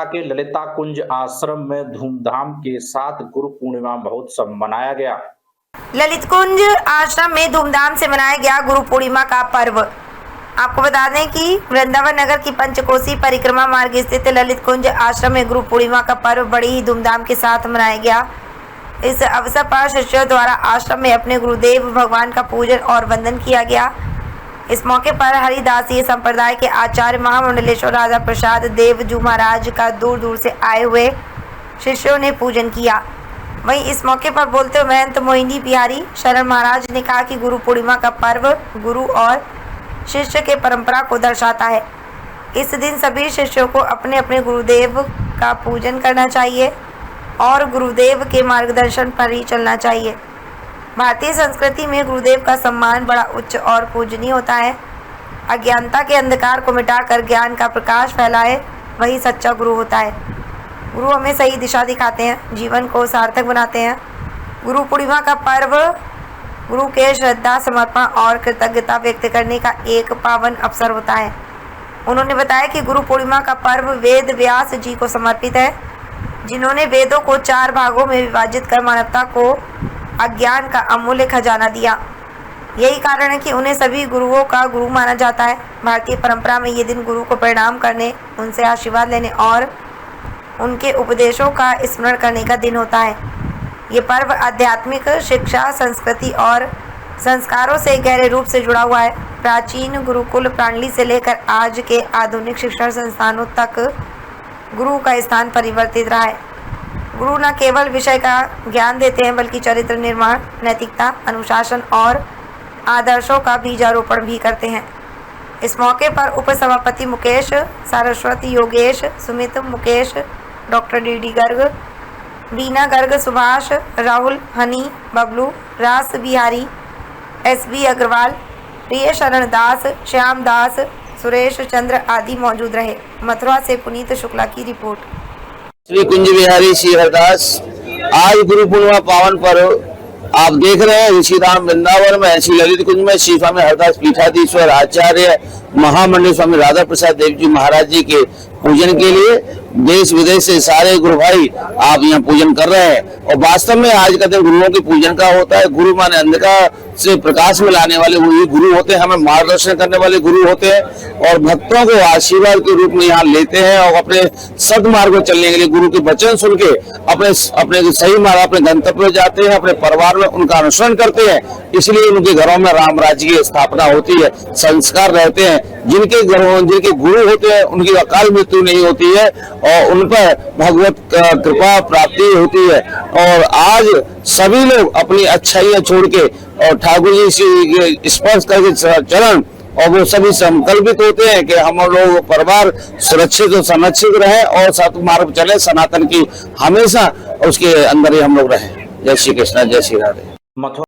के ललिता कुंज आश्रम में धूमधाम के साथ गुरु पूर्णिमा महोत्सव मनाया गया। ललित कुंज आश्रम में धूमधाम से मनाया गया गुरु पूर्णिमा का पर्व। आपको बता दें कि वृंदावन नगर की पंचकोसी परिक्रमा मार्ग स्थित ललित कुंज आश्रम में गुरु पूर्णिमा का पर्व बड़ी ही धूमधाम के साथ मनाया गया। इस अवसर पर शिष्यों द्वारा आश्रम में अपने गुरुदेव भगवान का पूजन और वंदन किया गया। इस मौके पर हरिदासीय संप्रदाय के आचार्य महामंडलेश्वर राजा प्रसाद देवजू महाराज का दूर दूर से आए हुए शिष्यों ने पूजन किया। वहीं इस मौके पर बोलते हुए महंत मोहिनी बिहारी शरण महाराज ने कहा कि गुरु पूर्णिमा का पर्व गुरु और शिष्य के परंपरा को दर्शाता है। इस दिन सभी शिष्यों को अपने अपने गुरुदेव का पूजन करना चाहिए और गुरुदेव के मार्गदर्शन पर ही चलना चाहिए। भारतीय संस्कृति में गुरुदेव का सम्मान बड़ा उच्च और पूजनीय होता है। अज्ञानता के अंधकार को मिटाकर ज्ञान का प्रकाश फैलाए वही सच्चा गुरु होता है। गुरु हमें सही दिशा दिखाते हैं, जीवन को सार्थक बनाते हैं। गुरु पूर्णिमा का पर्व गुरु के श्रद्धा, समर्पण और कृतज्ञता व्यक्त करने का एक पावन अवसर होता है। उन्होंने बताया कि गुरु पूर्णिमा का पर्व वेद व्यास जी को समर्पित है, जिन्होंने वेदों को 4 भागों में विभाजित कर मानवता को अज्ञान का अमूल्य खजाना दिया। यही कारण है कि उन्हें सभी गुरुओं का गुरु माना जाता है। भारतीय परंपरा में ये दिन गुरु को प्रणाम करने, उनसे आशीर्वाद लेने और उनके उपदेशों का स्मरण करने का दिन होता है। ये पर्व आध्यात्मिक शिक्षा, संस्कृति और संस्कारों से गहरे रूप से जुड़ा हुआ है। प्राचीन गुरुकुल प्रणाली से लेकर आज के आधुनिक शिक्षण संस्थानों तक गुरु का स्थान परिवर्तित रहा है। गुरु न केवल विषय का ज्ञान देते हैं बल्कि चरित्र निर्माण, नैतिकता, अनुशासन और आदर्शों का बीजारोपण भी करते हैं। इस मौके पर उपसभापति मुकेश, सरस्वती योगेश, सुमित मुकेश, डॉक्टर डी गर्ग, बीना गर्ग, सुभाष, राहुल, हनी, बबलू, रास बिहारी, SB अग्रवाल, प्रिय शरण दास, श्याम दास, सुरेश चंद्र आदि मौजूद रहे। मथुरा से पुनीत शुक्ला की रिपोर्ट। श्री कुंज बिहारी श्री हरदास। आज गुरु पूर्णिमा पावन पर्व आप देख रहे हैं ऋषिधाम वृंदावन में श्री ललित कुंज में श्री स्वामी हरदास पीठाधीश्वर आचार्य महामंडल स्वामी राधा प्रसाद देवजी महाराज जी के पूजन के लिए देश विदेश से सारे गुरु भाई आप यहाँ पूजन कर रहे हैं। और वास्तव में आज का दिन गुरुओं के पूजन का होता है। गुरु माने अंधकार से प्रकाश में लाने वाले वही गुरु होते हैं, हमें मार्गदर्शन करने वाले गुरु होते हैं और भक्तों को आशीर्वाद के रूप में यहाँ लेते हैं और अपने सदमार्ग में चलने के लिए गुरु के वचन सुन के अपने सही मार्ग, अपने गंतव्य पर जाते हैं, अपने परिवार में उनका अनुसरण करते हैं। इसलिए उनके घरों में राम राज्य की स्थापना होती है, संस्कार रहते हैं। जिनके घरों जिनके गुरु होते हैं उनकी अकाल मृत्यु नहीं होती है और उन पर भगवत कृपा प्राप्ति होती है। और आज सभी लोग अपनी अच्छाइयां छोड़ के और ठाकुर जी से स्पर्श करके चरण और वो सभी संकल्पित होते हैं कि हम लोग परिवार सुरक्षित और संरक्षित रहे और सतमार्ग चले, सनातन की हमेशा उसके अंदर ही हम लोग रहें। जय श्री कृष्ण, जय श्री राधे।